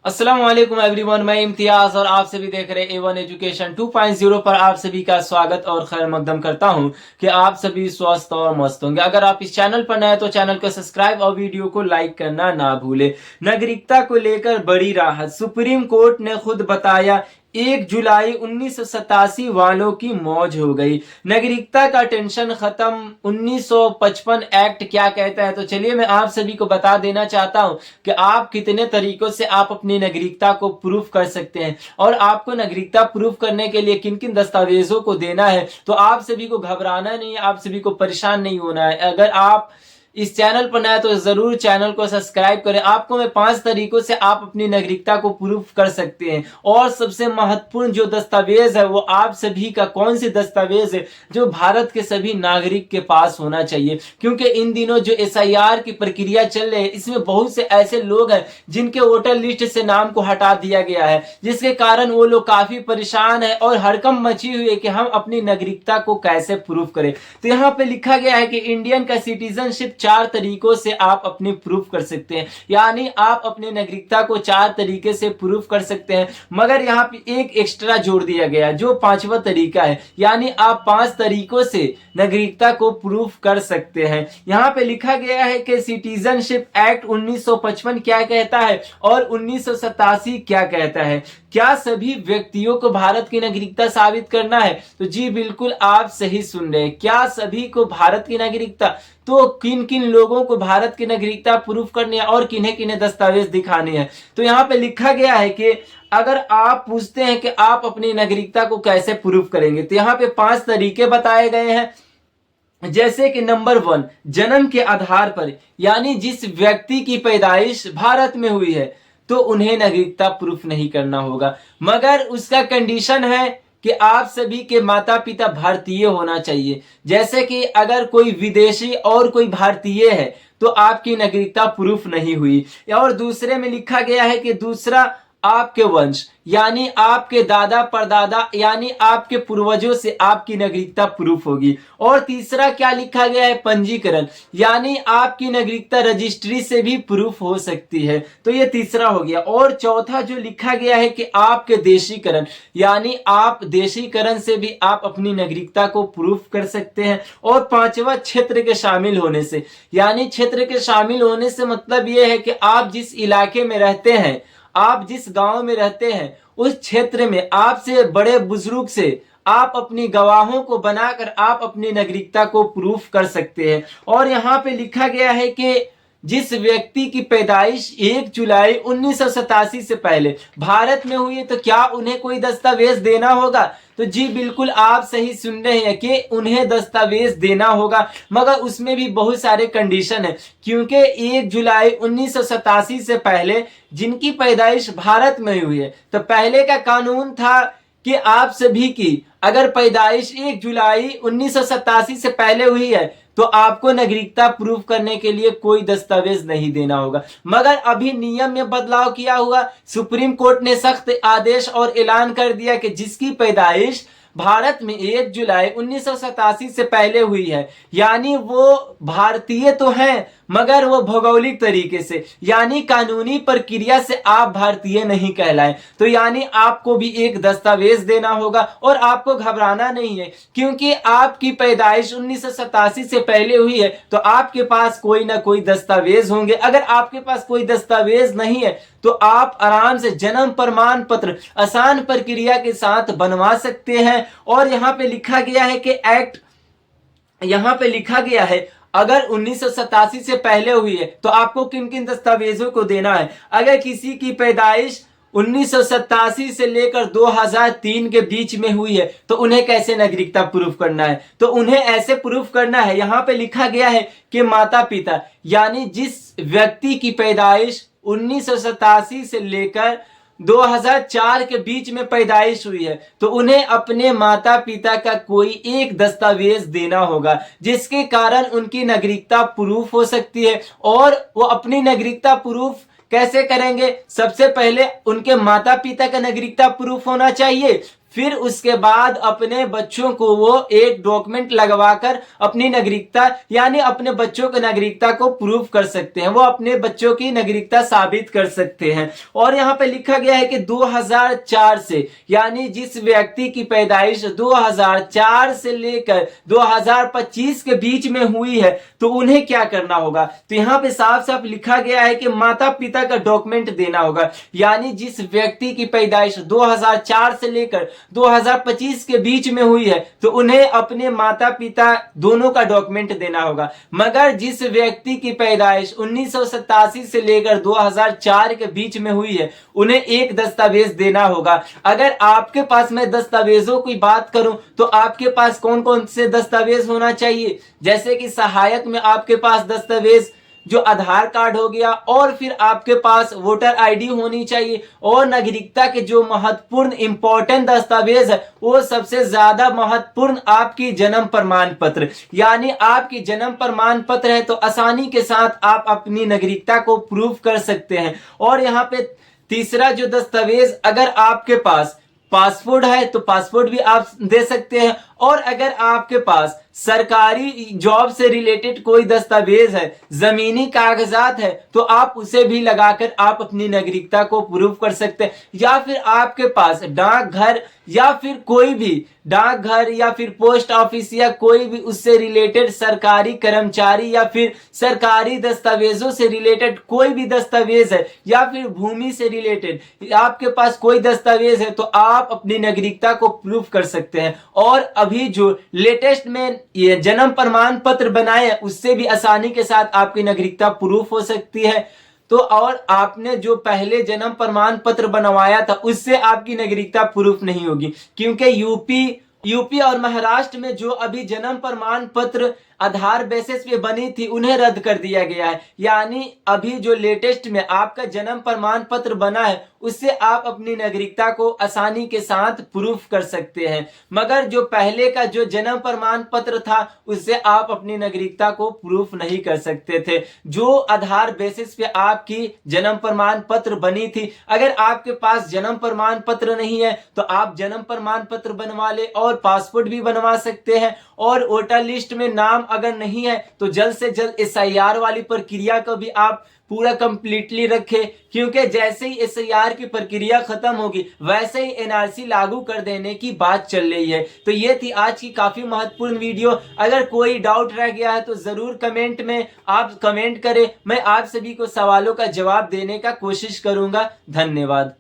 अस्सलाम वालेकुम एवरीवन, मैं इम्तियाज और आप सभी देख रहे हैं A1 एजुकेशन 2.0 पर आप सभी का स्वागत और खैर मकदम करता हूं कि आप सभी स्वस्थ और मस्त होंगे। अगर आप इस चैनल पर नए हैं तो चैनल को सब्सक्राइब और वीडियो को लाइक करना ना भूले। नागरिकता को लेकर बड़ी राहत, सुप्रीम कोर्ट ने खुद बताया 1 जुलाई 1987 वालों की मौज हो गई। नागरिकता का टेंशन खत्म, 1955 एक्ट क्या कहता है, तो चलिए मैं आप सभी को बता देना चाहता हूं कि आप कितने तरीकों से आप अपनी नागरिकता को प्रूफ कर सकते हैं और आपको नागरिकता प्रूफ करने के लिए किन किन दस्तावेजों को देना है। तो आप सभी को घबराना नहीं है, आप सभी को परेशान नहीं होना है। अगर आप इस चैनल पर नए तो जरूर चैनल को सब्सक्राइब करें। आपको मैं 5 तरीकों से आप अपनी नागरिकता को प्रूफ कर सकते हैं। और सबसे महत्वपूर्ण जो दस्तावेज है वो आप सभी का कौन सी दस्तावेज है जो भारत के सभी नागरिक के पास होना चाहिए, क्योंकि इन दिनों जो SIR की प्रक्रिया चल रही है इसमें बहुत से ऐसे लोग हैं जिनके वोटर लिस्ट से नाम को हटा दिया गया है, जिसके कारण वो लोग काफी परेशान है और हड़कंप मची हुई है कि हम अपनी नागरिकता को कैसे प्रूफ करें। तो यहाँ पे लिखा गया है कि इंडियन का सिटीजनशिप 4 तरीकों से आप अपनी प्रूफ कर सकते हैं, यानी आप अपनी नागरिकता को 4 तरीके से प्रूफ कर सकते हैं। मगर यहाँ पे एक एक्स्ट्रा जोड़ दिया गया जो 5वां तरीका है, यानी आप 5 तरीकों से नागरिकता को प्रूफ कर सकते हैं। यहाँ पे लिखा गया है कि सिटीजनशिप एक्ट 1955 क्या कहता है और 1987 क्या कहता है। क्या सभी व्यक्तियों को भारत की नागरिकता साबित करना है? तो जी बिल्कुल आप सही सुन रहे हैं। क्या सभी को भारत की नागरिकता? तो किन किन लोगों को भारत की नागरिकता प्रूफ करनी है और किन्हें किन्हें दस्तावेज दिखाने हैं। तो यहाँ पे लिखा गया है कि अगर आप पूछते हैं कि आप अपनी नागरिकता को कैसे प्रूफ करेंगे, तो यहाँ पे 5 तरीके बताए गए हैं। जैसे कि नंबर 1, जन्म के आधार पर, यानी जिस व्यक्ति की पैदाइश भारत में हुई है तो उन्हें नागरिकता प्रूफ नहीं करना होगा, मगर उसका कंडीशन है कि आप सभी के माता पिता भारतीय होना चाहिए। जैसे कि अगर कोई विदेशी और कोई भारतीय है तो आपकी नागरिकता प्रूफ नहीं हुई। और दूसरे में लिखा गया है कि दूसरा, आपके वंश यानी आपके दादा परदादा यानी आपके पूर्वजों से आपकी नागरिकता प्रूफ होगी। और तीसरा क्या लिखा गया है? पंजीकरण, यानी आपकी नागरिकता रजिस्ट्री से भी प्रूफ हो सकती है। तो ये तीसरा हो गया। और चौथा जो लिखा गया है कि आपके देशीकरण, यानी आप देशीकरण से भी आप अपनी नागरिकता को प्रूफ कर सकते हैं। और 5वां, क्षेत्र के शामिल होने से, यानी क्षेत्र के शामिल होने से मतलब ये है कि आप जिस इलाके में रहते हैं, आप जिस गांव में रहते हैं उस क्षेत्र में आपसे बड़े बुजुर्ग से आप अपनी गवाहों को बनाकर आप अपनी नागरिकता को प्रूफ कर सकते हैं। और यहाँ पे लिखा गया है कि जिस व्यक्ति की पैदाइश 1 जुलाई 1987 से पहले भारत में हुई है तो क्या उन्हें कोई दस्तावेज देना होगा? तो जी बिल्कुल आप सही सुन रहे हैं कि उन्हें दस्तावेज देना होगा, मगर उसमें भी बहुत सारे कंडीशन है। क्योंकि 1 जुलाई 1987 से पहले जिनकी पैदाइश भारत में हुई है, तो पहले का कानून था कि आप सभी की अगर पैदाइश 1 जुलाई 1987 से पहले हुई है तो आपको नागरिकता प्रूफ करने के लिए कोई दस्तावेज नहीं देना होगा। मगर अभी नियम में बदलाव किया हुआ, सुप्रीम कोर्ट ने सख्त आदेश और ऐलान कर दिया कि जिसकी पैदाइश भारत में 1 जुलाई 1987 से पहले हुई है, यानी वो भारतीय तो हैं मगर वो भौगोलिक तरीके से यानी कानूनी प्रक्रिया से आप भारतीय नहीं कहलाए, तो यानी आपको भी एक दस्तावेज देना होगा। और आपको घबराना नहीं है, क्योंकि आपकी पैदाइश 1987 से पहले हुई है तो आपके पास कोई ना कोई दस्तावेज होंगे। अगर आपके पास कोई दस्तावेज नहीं है तो आप आराम से जन्म प्रमाण पत्र आसान प्रक्रिया के साथ बनवा सकते हैं। और यहाँ पे लिखा गया है कि एक्ट, यहाँ पे लिखा गया है अगर 1987 से पहले हुई है तो आपको किन किन दस्तावेजों को देना है। अगर किसी की पैदाइश 1987 से लेकर 2003 के बीच में हुई है तो उन्हें कैसे नागरिकता प्रूफ करना है? तो उन्हें ऐसे प्रूफ करना है, यहाँ पे लिखा गया है कि माता पिता, यानी जिस व्यक्ति की पैदाइश 1987 से लेकर 2004 के बीच में पैदाइश हुई है तो उन्हें अपने माता पिता का कोई एक दस्तावेज देना होगा, जिसके कारण उनकी नागरिकता प्रूफ हो सकती है। और वो अपनी नागरिकता प्रूफ कैसे करेंगे? सबसे पहले उनके माता पिता का नागरिकता प्रूफ होना चाहिए, फिर उसके बाद अपने बच्चों को वो एक डॉक्यूमेंट लगवाकर अपनी नागरिकता यानी अपने बच्चों की नागरिकता को प्रूव कर सकते हैं, वो अपने बच्चों की नागरिकता साबित कर सकते हैं। और यहाँ पे लिखा गया है कि 2004 से यानी जिस व्यक्ति की पैदाइश 2004 से लेकर 2025 के बीच में हुई है तो उन्हें क्या करना होगा। तो यहाँ पे साफ साफ लिखा गया है कि माता पिता का डॉक्यूमेंट देना होगा, यानी जिस व्यक्ति की पैदाइश 2004 से लेकर 2025 के बीच में हुई है तो उन्हें अपने माता पिता दोनों का डॉक्यूमेंट देना होगा। मगर जिस व्यक्ति की पैदाइश 1987 से लेकर 2004 के बीच में हुई है उन्हें एक दस्तावेज देना होगा। अगर आपके पास मैं दस्तावेजों की बात करूं तो आपके पास कौन कौन से दस्तावेज होना चाहिए, जैसे कि सहायक में आपके पास दस्तावेज जो आधार कार्ड हो गया, और फिर आपके पास वोटर आईडी होनी चाहिए, और नागरिकता के जो महत्वपूर्ण इंपॉर्टेंट दस्तावेज है वो सबसे ज्यादा महत्वपूर्ण आपकी जन्म प्रमाण पत्र, यानी आपकी जन्म प्रमाण पत्र है तो आसानी के साथ आप अपनी नागरिकता को प्रूव कर सकते हैं। और यहाँ पे तीसरा जो दस्तावेज, अगर आपके पास पासपोर्ट है तो पासपोर्ट भी आप दे सकते हैं, और अगर आपके पास सरकारी जॉब से रिलेटेड कोई दस्तावेज है, जमीनी कागजात है, तो आप उसे भी लगाकर आप अपनी नागरिकता को प्रूव कर सकते हैं। या फिर आपके पास डाकघर या फिर कोई भी डाकघर या फिर पोस्ट ऑफिस या कोई भी उससे रिलेटेड सरकारी कर्मचारी या फिर सरकारी दस्तावेजों से रिलेटेड कोई भी दस्तावेज है, या फिर भूमि से रिलेटेड आपके पास कोई दस्तावेज है तो आप अपनी नागरिकता को प्रूव कर सकते हैं। और अभी जो लेटेस्ट में ये जन्म प्रमाण पत्र बनाए हैं उससे भी आसानी के साथ आपकी नागरिकता प्रूफ हो सकती है। तो और आपने जो पहले जन्म प्रमाण पत्र बनवाया था उससे आपकी नागरिकता प्रूफ नहीं होगी, क्योंकि यूपी और महाराष्ट्र में जो अभी जन्म प्रमाण पत्र आधार बेसिस पे बनी थी उन्हें रद्द कर दिया गया है। यानी अभी जो लेटेस्ट में आपका जन्म प्रमाण पत्र बना है उससे आप अपनी नागरिकता को आसानी के साथ प्रूफ कर सकते हैं, मगर जो पहले का जो जन्म प्रमाण पत्र था उससे आप अपनी नागरिकता को प्रूफ नहीं कर सकते थे। जो आधार बेसिस पे आपकी जन्म प्रमाण पत्र बनी थी, अगर आपके पास जन्म प्रमाण पत्र नहीं है तो आप जन्म प्रमाण पत्र बनवा ले और पासपोर्ट भी बनवा सकते हैं। और वोटर लिस्ट में नाम अगर नहीं है तो जल्द से जल्द SIR वाली प्रक्रिया को भी आप पूरा कंप्लीटली रखें, क्योंकि जैसे ही SIR की प्रक्रिया खत्म होगी वैसे ही NRC लागू कर देने की बात चल रही है। तो ये थी आज की काफी महत्वपूर्ण वीडियो। अगर कोई डाउट रह गया है तो जरूर कमेंट में आप कमेंट करें, मैं आप सभी को सवालों का जवाब देने का कोशिश करूंगा। धन्यवाद।